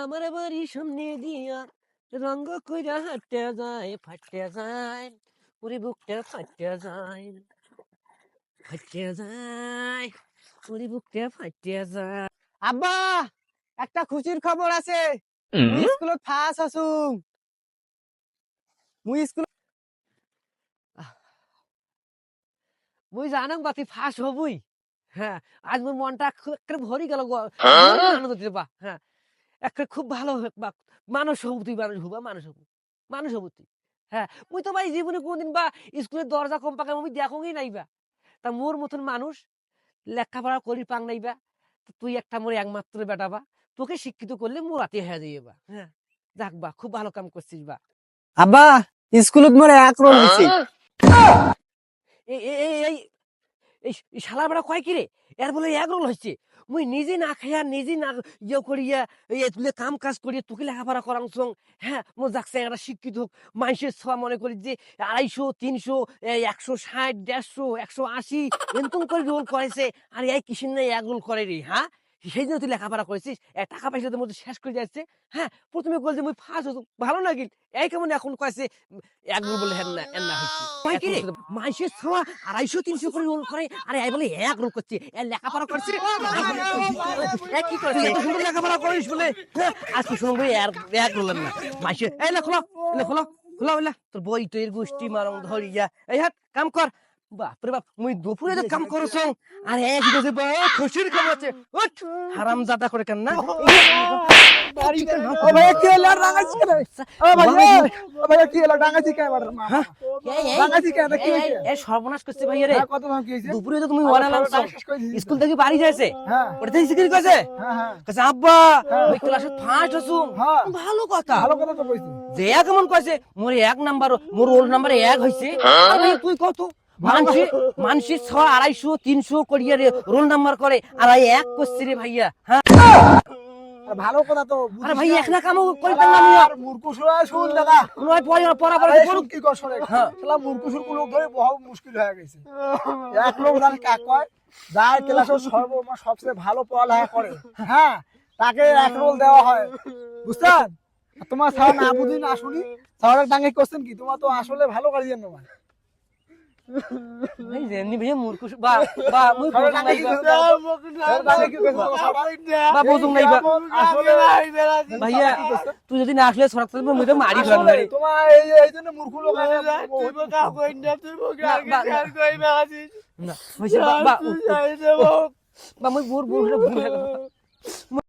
আমার বাড়ি সামনে দিয়া রঙ্গ কইরা হাঁটতে যায় ফাটতে যায় ওরে বুকটা ফাটতে যায় ফাটতে যায় ওরে বুকটা ফাটতে যায়। আব্বা, একটা খুশির খবর আছে। মুই স্কুলত ফার্স্ট আছুং। মুই স্কুল মুই জানাং বাতি ফাঁস হবই। হ্যাঁ, আজ মোর মনটা একটা ভরি গেল আনন্দ দিতে বা হ্যাঁ একটা খুব ভালো বা মানুষ হবু তুই মানুষ হবু মানুষ হবু মানুষ হবু তুই। হ্যাঁ, মুই তো ভাই জীবনে কোনদিন বা স্কুলের দরজা কম পাকে আমি দেখোই নাইবা। তা মোর মতন মানুষ লেখাপড়া করি পাং নাইবা। তুই একটা মোর একমাত্র বেটা বা তোকে শিক্ষিত করলে মোর রাতে হয়ে যাইবে বা। হ্যাঁ, যাক বা খুব ভালো কাম করছিস বা। আব্বা, স্কুলত মোর এক রোল হইছে। এই এই এই এই এই শালা বেড়া কয় কি রে এর বলে এক রোল হচ্ছে। মুই নিজে না খাইয়া নিজে না ইয়ে করিয়া এই তুলে কাম কাজ করিয়া তোকে লেখাপড়া করাং সং। হ্যাঁ, মোর যাচ্ছে একটা শিক্ষিত হোক মানুষের ছোঁয়া মনে করি যে 250, 300, 160, 150, 180 এরকম করে রোল করেছে। আর এই কিসির নাই এক রোল করে রে। হ্যাঁ, সেই জন্য তুই লেখাপড়া করেছিস টাকা পয়সা তোর মধ্যে শেষ করে যাচ্ছে। হ্যাঁ, প্রথমে বলছে মুই ফার্স্ট হতো ভালো না গিল এই কেমন এখন কয়েছে এক রোল বলে হ্যাঁ না না হয়েছে কয় কি রে মানুষের ছোঁয়া 250, 300 করে রোল করে। আরে এই বলে এক রোল করছে লেখাপড়া করছে কি করছে এত সুন্দর লেখাপড়া করিস বলে। হ্যাঁ, আজকে শুনুন ভাই এক রোলেন না মাসে এই লে খোলো খোলো খোলো বলে তোর বই তৈর গোষ্ঠী মারং ধরিয়া এই হাত কাম কর। বাপরে বাপ মুই দুপুরে তো কাম করছ আর এক গজে বা খুশির খবর আছে উঠ হারাম জাদা করে কেন না ও ভাই কি হলো রাঙাইছি কেন? ও ভাই, ও ভাই কি হলো রাঙাইছি কেন? রাঙাইছি কেন? কি হইছে? এই সর্বনাশ করছে ভাইয়া রে। হ্যাঁ, কত দাম কি হইছে? দুপুরে তো তুমি ওয়ালা লাগছো স্কুল থেকে বাড়ি যাইছে হ্যাঁ ওটা থেকে জিজ্ঞেস করেছে হ্যাঁ হ্যাঁ কাছে আব্বা ওই ক্লাসে ফার্স্ট আছো। হ্যাঁ। ভালো কথা ভালো কথা তো কইছি। যে কেমন কইছে মোর এক নাম্বার মোর রোল নাম্বার এক হইছে। আরে তুই কত মানসি 250, 300 করিয়া রে রোল নাম্বার করে আর এই এক করছে রে ভাইয়া। হ্যাঁ, আর ভালো কথা তো আরে ভাই বুঝিস এক না কামও কইতাম না আমি আর মূর্খুসুরা শুন দাদা। নয় পড়া আরে পড়া শুন কি কর শুনে। হ্যাঁ। শালা মূর্খুসুর গুলো ধরে বহুত মুশকিল হয়ে গেছে। এক লোক জানি কাক কয় যার ক্লাসে সবচেয়ে ভালো পড়ালেখা করে, হ্যাঁ, তাকে এক রোল দেওয়া হয়, বুঝছেন? আর তোমার স্যার না বুঝি না শুনি স্যারের ডাঙ্গে কোশ্চেন কি তোমার তো আসলে ভালো গার্জিয়ান নয়। ভাই যেমনি ভাই মূর্খ বা বা মুই স্যারের বুঝুং ডাঙ্গে নাই কি বা স্যারের ডাঙ্গে কি কোশ্চেন বা বুঝুং নাই বা আসলে ভাইয়া তুই যদি না আসলে সরক তো মুই তো মারি ফেলাম আসলে রে। তোমার এই জন্য মূর্খ লোক তুই বোকা কই না তুই বোকা আর কই না আছিস না হইছে বা বা মুই ভুল